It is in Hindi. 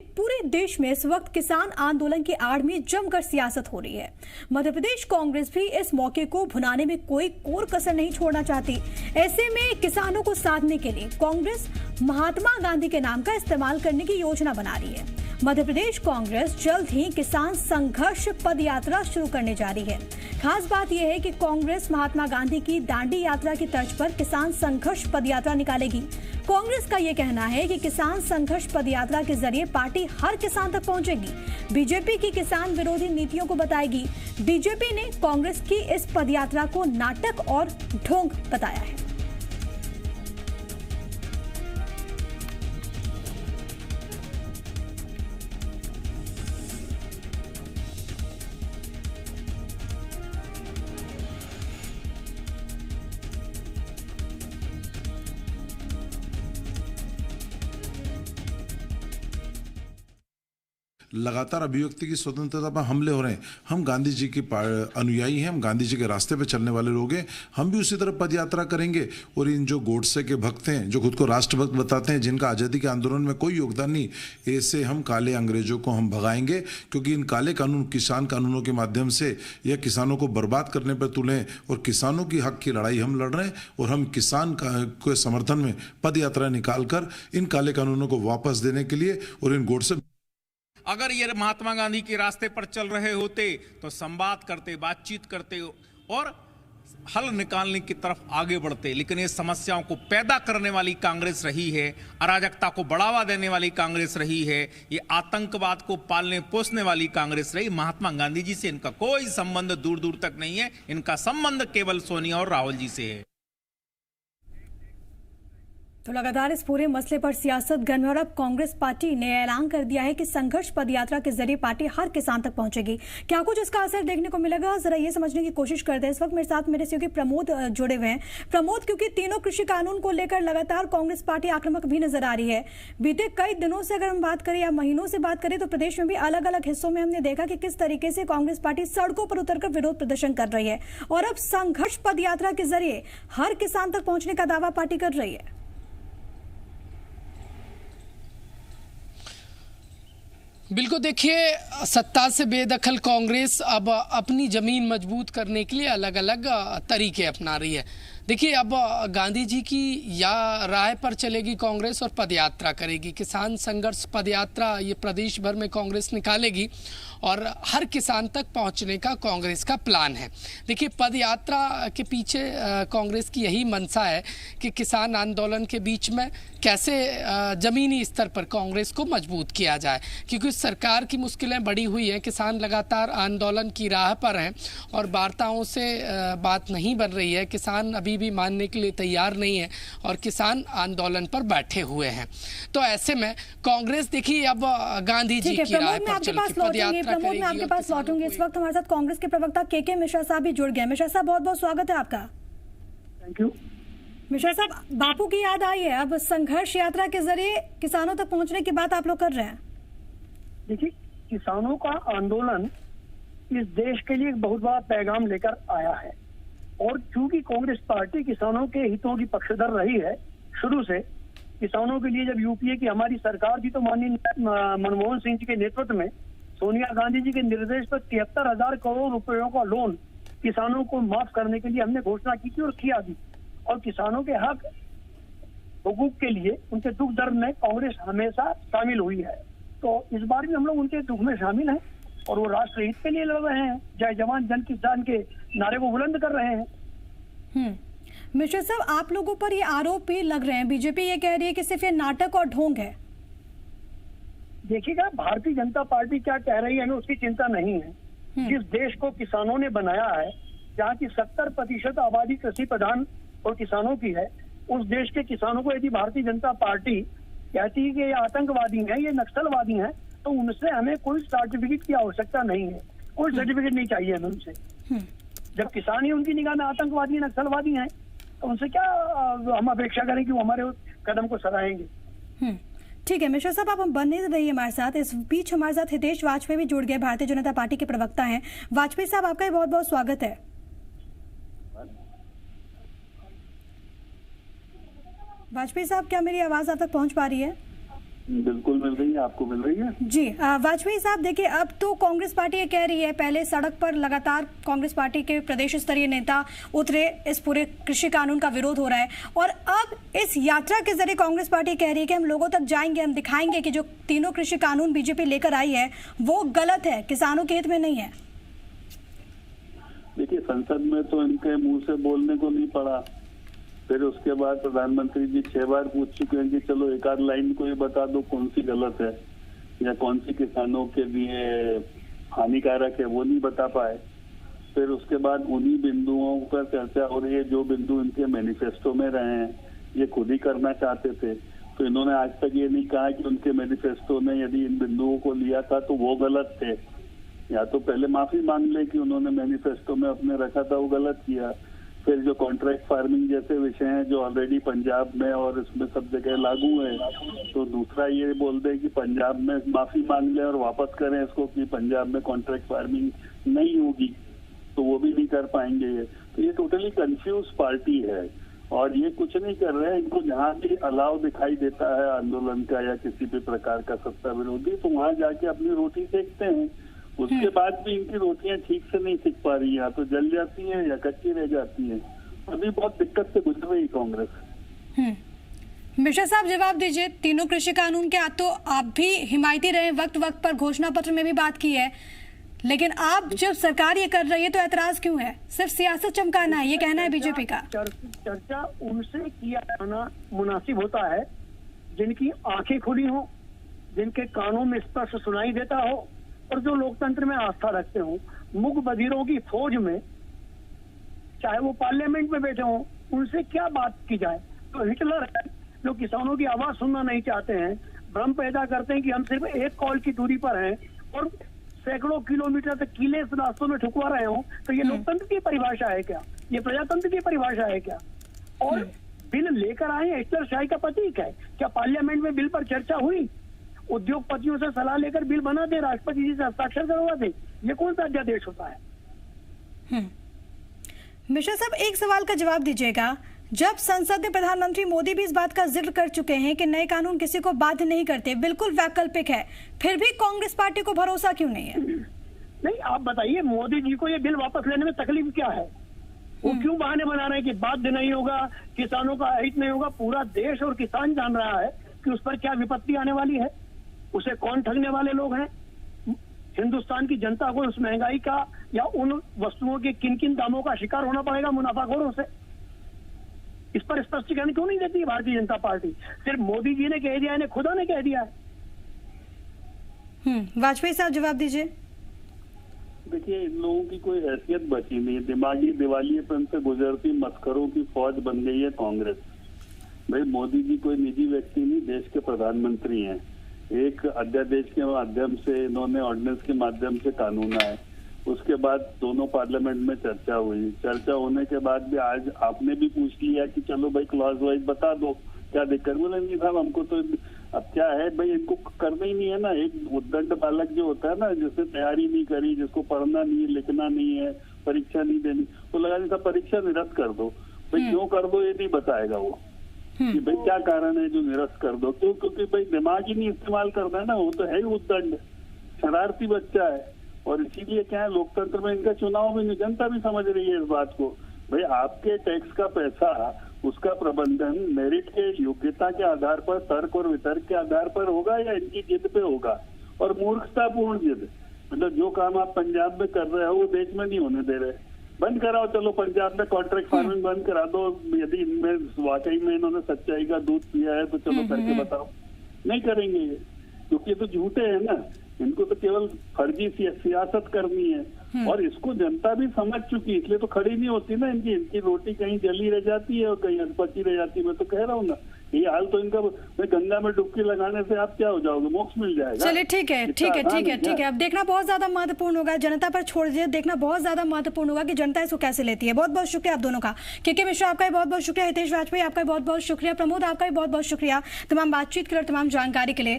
पूरे देश में इस वक्त किसान आंदोलन की आड़ में जमकर सियासत हो रही है। मध्य प्रदेश कांग्रेस भी इस मौके को भुनाने में कोई कोर कसर नहीं छोड़ना चाहती। ऐसे में किसानों को साधने के लिए कांग्रेस महात्मा गांधी के नाम का इस्तेमाल करने की योजना बना रही है। मध्य प्रदेश कांग्रेस जल्द ही किसान संघर्ष पद यात्रा शुरू करने जा रही है। खास बात यह है कि कांग्रेस महात्मा गांधी की दांडी यात्रा की तर्ज पर किसान संघर्ष पद यात्रा निकालेगी। कांग्रेस का यह कहना है कि किसान संघर्ष पद यात्रा के जरिए पार्टी हर किसान तक पहुंचेगी। बीजेपी की किसान विरोधी नीतियों को बताएगी। बीजेपी ने कांग्रेस की इस पद यात्रा को नाटक और ढोंग बताया है। लगातार अभिव्यक्ति की स्वतंत्रता पर हमले हो रहे हैं। हम गांधी जी के अनुयायी हैं, हम गांधी जी के रास्ते पे चलने वाले लोग हैं। हम भी उसी तरह पद यात्रा करेंगे। और इन जो गोडसे के भक्त हैं, जो खुद को राष्ट्रभक्त बताते हैं, जिनका आज़ादी के आंदोलन में कोई योगदान नहीं, ऐसे हम काले अंग्रेजों को हम भगाएंगे। क्योंकि इन काले कानून, किसान कानूनों के माध्यम से यह किसानों को बर्बाद करने पर तुले और किसानों की हक की लड़ाई हम लड़ रहे हैं। और हम किसान के समर्थन में पद यात्रा निकाल कर इन काले कानूनों को वापस देने के लिए और इन गोडसे अगर ये महात्मा गांधी के रास्ते पर चल रहे होते तो संवाद करते, बातचीत करते और हल निकालने की तरफ आगे बढ़ते। लेकिन ये समस्याओं को पैदा करने वाली कांग्रेस रही है, अराजकता को बढ़ावा देने वाली कांग्रेस रही है, ये आतंकवाद को पालने पोसने वाली कांग्रेस रही। महात्मा गांधी जी से इनका कोई संबंध दूर दूर तक नहीं है। इनका संबंध केवल सोनिया और राहुल जी से है। तो लगातार इस पूरे मसले पर सियासत गर्म है और अब कांग्रेस पार्टी ने ऐलान कर दिया है कि संघर्ष पद यात्रा के जरिए पार्टी हर किसान तक पहुंचेगी। क्या कुछ इसका असर देखने को मिलेगा, जरा ये समझने की कोशिश करते हैं। इस वक्त मेरे साथ मेरे सहयोगी प्रमोद जुड़े हुए हैं। प्रमोद, क्योंकि तीनों कृषि कानून को लेकर लगातार कांग्रेस पार्टी आक्रामक भी नजर आ रही है। बीते कई दिनों से अगर हम बात करें या महीनों से बात करें तो प्रदेश में भी अलग अलग हिस्सों में हमने देखा कि किस तरीके से कांग्रेस पार्टी सड़कों पर उतरकर विरोध प्रदर्शन कर रही है और अब संघर्ष पद यात्रा के जरिए हर किसान तक पहुंचने का दावा पार्टी कर रही है। बिल्कुल, देखिए, सत्ता से बेदखल कांग्रेस अब अपनी ज़मीन मजबूत करने के लिए अलग अलग तरीके अपना रही है। देखिए, अब गांधी जी की या राय पर चलेगी कांग्रेस और पदयात्रा करेगी। किसान संघर्ष पदयात्रा ये प्रदेश भर में कांग्रेस निकालेगी और हर किसान तक पहुंचने का कांग्रेस का प्लान है। देखिए, पदयात्रा के पीछे कांग्रेस की यही मंशा है कि किसान आंदोलन के बीच में कैसे ज़मीनी स्तर पर कांग्रेस को मजबूत किया जाए, क्योंकि सरकार की मुश्किलें बढ़ी हुई हैं। किसान लगातार आंदोलन की राह पर हैं और वार्ताओं से बात नहीं बन रही है। किसान अभी भी मानने के लिए तैयार नहीं है और किसान आंदोलन पर बैठे हुए हैं। तो ऐसे में कांग्रेस, देखिए, अब गांधी जी की राय पर चल के पदयात्रा प्रमोद, मैं आपके पास लौटूंगी। इस वक्त हमारे साथ कांग्रेस के प्रवक्ता के मिश्रा साहब भी जुड़ गए। मिश्रा साहब, बहुत बहुत स्वागत है आपका। Thank you. मिश्रा साहब, बापू की याद आई है, अब संघर्ष यात्रा के जरिए किसानों तक पहुंचने की बात आप लोग कर रहे हैं। देखिए, किसानों का आंदोलन इस देश के लिए एक बहुत बड़ा पैगाम लेकर आया है और चूंकि कांग्रेस पार्टी किसानों के हितों की पक्षधर रही है शुरू से। किसानों के लिए जब यूपीए की हमारी सरकार थी तो माननीय मनमोहन सिंह जी के नेतृत्व में सोनिया गांधी जी के निर्देश पर 73,000 करोड़ रुपयों का लोन किसानों को माफ करने के लिए हमने घोषणा की थी और किया भी। और किसानों के हक हुकूक के लिए, उनके दुख दर्द में कांग्रेस हमेशा शामिल हुई है। तो इस बार भी हम लोग उनके दुख में शामिल हैं और वो राष्ट्र हित के लिए लड़ रहे हैं। जय जवान जन किसान के नारे को बुलंद कर रहे हैं। मिश्रा साहब, आप लोगों पर ये आरोप भी लग रहे हैं, बीजेपी ये कह रही है कि सिर्फ ये नाटक और ढोंग है। देखिएगा, भारतीय जनता पार्टी क्या कह रही है हमें उसकी चिंता नहीं है। जिस देश को किसानों ने बनाया है, जहाँ की 70% आबादी कृषि प्रधान और किसानों की है, उस देश के किसानों को यदि भारतीय जनता पार्टी कहती है कि ये आतंकवादी हैं, ये नक्सलवादी हैं, तो उनसे हमें कोई सर्टिफिकेट की आवश्यकता नहीं है। कोई सर्टिफिकेट नहीं चाहिए हमें उनसे। जब किसान ही उनकी निगाह में आतंकवादी नक्सलवादी हैं तो उनसे क्या हम अपेक्षा करें कि वो हमारे कदम को सराहेंगे। ठीक है मिश्रा साहब, आप हम बने रहिए हमारे साथ। इस बीच हमारे साथ हितेश वाजपेयी भी जुड़ गए, भारतीय जनता पार्टी के प्रवक्ता हैं। वाजपेयी साहब, आपका बहुत बहुत स्वागत है। वाजपेयी साहब, क्या मेरी आवाज आप तक पहुंच पा रही है? बिल्कुल मिल रही है, आपको मिल रही है जी। वाजपेयी साहब देखिए, अब तो कांग्रेस पार्टी ये कह रही है, पहले सड़क पर लगातार कांग्रेस पार्टी के प्रदेश स्तरीय नेता उतरे, इस पूरे कृषि कानून का विरोध हो रहा है, और अब इस यात्रा के जरिए कांग्रेस पार्टी कह रही है कि हम लोगों तक जाएंगे, हम दिखाएंगे कि जो तीनों कृषि कानून बीजेपी लेकर आई है वो गलत है, किसानों के हित में नहीं है। देखिए, संसद में तो इनके मुंह से बोलने को नहीं पड़ा, फिर उसके बाद प्रधानमंत्री जी 6 बार पूछ चुके हैं कि चलो एक आध लाइन को ये बता दो कौन सी गलत है या कौन सी किसानों के लिए हानिकारक है, वो नहीं बता पाए। फिर उसके बाद उन्हीं बिंदुओं पर चर्चा हो रही है जो बिंदु इनके मैनिफेस्टो में रहे हैं, ये खुद ही करना चाहते थे। तो इन्होंने आज तक ये नहीं कहा कि उनके मैनिफेस्टो ने यदि इन बिंदुओं को लिया था तो वो गलत थे, या तो पहले माफी मांग ले कि उन्होंने मैनिफेस्टो में अपने रखा था वो गलत किया। फिर जो कॉन्ट्रैक्ट फार्मिंग जैसे विषय हैं जो ऑलरेडी पंजाब में और इसमें सब जगह लागू है, तो दूसरा ये बोल दे कि पंजाब में माफी मांग ले और वापस करें इसको कि पंजाब में कॉन्ट्रैक्ट फार्मिंग नहीं होगी, तो वो भी नहीं कर पाएंगे ये। तो ये टोटली कंफ्यूज पार्टी है और ये कुछ नहीं कर रहे हैं। इनको जहाँ भी अलाव दिखाई देता है आंदोलन का या किसी भी प्रकार का सत्ता विरोधी, तो वहाँ जाके अपनी रोटी सेकते हैं। उसके बाद भी इनकी रोटियां ठीक से नहीं सीख पा रही, या तो जल जाती हैं या कच्ची रह जाती हैं। अभी बहुत दिक्कत से गुजर रही कांग्रेस। मिश्रा साहब जवाब दीजिए, तीनों कृषि कानून के तो आप भी हिमायती रहे, वक्त वक्त पर घोषणा पत्र में भी बात की है, लेकिन आप जब सरकार ये कर रही है तो ऐतराज क्यों है? सिर्फ सियासत चमकाना है, ये कहना है बीजेपी का। चर्चा उनसे किया जाना मुनासिब होता है जिनकी आंखें खुली हो, जिनके कानों में स्पष्ट सुनाई देता हो और जो लोकतंत्र में आस्था रखते हो। मुख बधिरों की फौज में, चाहे वो पार्लियामेंट में बैठे हों, उनसे क्या बात की जाए? तो हिटलर है जो किसानों की आवाज सुनना नहीं चाहते हैं, भ्रम पैदा करते हैं कि हम सिर्फ एक कॉल की दूरी पर हैं और सैकड़ों किलोमीटर तक कीले इस रास्तों में ठुकवा रहे हो। तो ये लोकतंत्र की परिभाषा है क्या? ये प्रजातंत्र की परिभाषा है क्या? और बिल लेकर आए हिटलरशाही का प्रतीक है क्या? पार्लियामेंट में बिल पर चर्चा हुई? उद्योगपतियों से सलाह लेकर बिल बना दे, राष्ट्रपति जी से हस्ताक्षर करवा दे, ये कौन सा अध्यादेश होता है? मिश्रा साहब एक सवाल का जवाब दीजिएगा, जब संसद में प्रधानमंत्री मोदी भी इस बात का जिक्र कर चुके हैं कि नए कानून किसी को बाध्य नहीं करते, बिल्कुल वैकल्पिक है, फिर भी कांग्रेस पार्टी को भरोसा क्यों नहीं है? नहीं, आप बताइए, मोदी जी को ये बिल वापस लेने में तकलीफ क्या है? वो क्यों बहाने बना रहे हैं कि बाध्य नहीं होगा, किसानों का हित नहीं होगा? पूरा देश और किसान जान रहा है कि उस पर क्या विपत्ति आने वाली है, उसे कौन ठगने वाले लोग हैं। हिंदुस्तान की जनता को उस महंगाई का या उन वस्तुओं के किन किन दामों का शिकार होना पड़ेगा मुनाफाखोरों से। इस पर स्पष्टीकरण क्यों नहीं देती भारतीय जनता पार्टी? सिर्फ मोदी जी ने कह दिया है, खुदा ने कह दिया है। वाजपेयी साहब जवाब दीजिए। देखिए, इन लोगों की कोई हैसियत बची नहीं, दिमागी दिवालियेपन से गुजरती मस्करों की फौज बन गई है कांग्रेस। भाई, मोदी जी कोई निजी व्यक्ति नहीं, देश के प्रधानमंत्री हैं। एक अध्यादेश के माध्यम से इन्होंने ऑर्डिनेंस के माध्यम से कानून आए, उसके बाद दोनों पार्लियामेंट में चर्चा हुई। चर्चा होने के बाद भी आज आपने भी पूछ लिया कि चलो भाई क्लॉज वाइज बता दो क्या दिक्कत। बोले नहीं साहब, हमको तो अब क्या है भाई, इनको करना ही नहीं है ना। एक उद्दंड बालक जो होता है ना, जिसने तैयारी नहीं करी, जिसको पढ़ना नहीं है, लिखना नहीं है, परीक्षा नहीं देनी, तो लगा नहीं था परीक्षा निरस्त कर दो। भाई क्यों कर दो ये नहीं बताएगा वो कि भाई क्या कारण है जो निरस्त कर दो। क्यों? क्योंकि भाई दिमाग ही नहीं इस्तेमाल करता है ना, वो तो है ही उद्दंड, शरारती बच्चा है। और इसीलिए क्या है, लोकतंत्र में इनका चुनाव भी नहीं, जनता भी समझ रही है इस बात को। भाई आपके टैक्स का पैसा, उसका प्रबंधन मेरिट के, योग्यता के आधार पर, तर्क और वितर्क के आधार पर होगा या इनकी जिद पे होगा? और मूर्खतापूर्ण जिद, मतलब जो काम आप पंजाब में कर रहे हो वो देश में नहीं होने दे रहे। बंद कराओ, चलो पंजाब में कॉन्ट्रैक्ट फार्मिंग बंद करा दो। यदि इनमें वाकई में इन्होंने सच्चाई का दूध पिया है तो चलो करके बताओ। नहीं करेंगे ये, क्योंकि ये तो झूठे हैं ना। इनको तो केवल फर्जी सियासत करनी है और इसको जनता भी समझ चुकी, इसलिए तो खड़ी नहीं होती ना। इनकी रोटी कहीं जली रह जाती है और कहीं अधपची रह जाती है। मैं तो कह रहा हूँ ना, ये हाल तो इनका। गंगा में डुबकी लगाने से आप क्या हो जाओगे, मोक्ष मिल जाएगा। चलिए ठीक है, ठीक है, ठीक है, ठीक है। अब देखना बहुत ज्यादा महत्वपूर्ण होगा, जनता पर छोड़ दीजिए, देखना बहुत ज्यादा महत्वपूर्ण होगा कि जनता इसको कैसे लेती है। बहुत बहुत शुक्रिया आप दोनों का। के मिश्रा आपका बहुत बहुत शुक्रिया, हितेश वाजपेयी आपका बहुत बहुत शुक्रिया, प्रमोद आपका भी बहुत बहुत शुक्रिया तमाम बातचीत के लिए और तमाम जानकारी के लिए।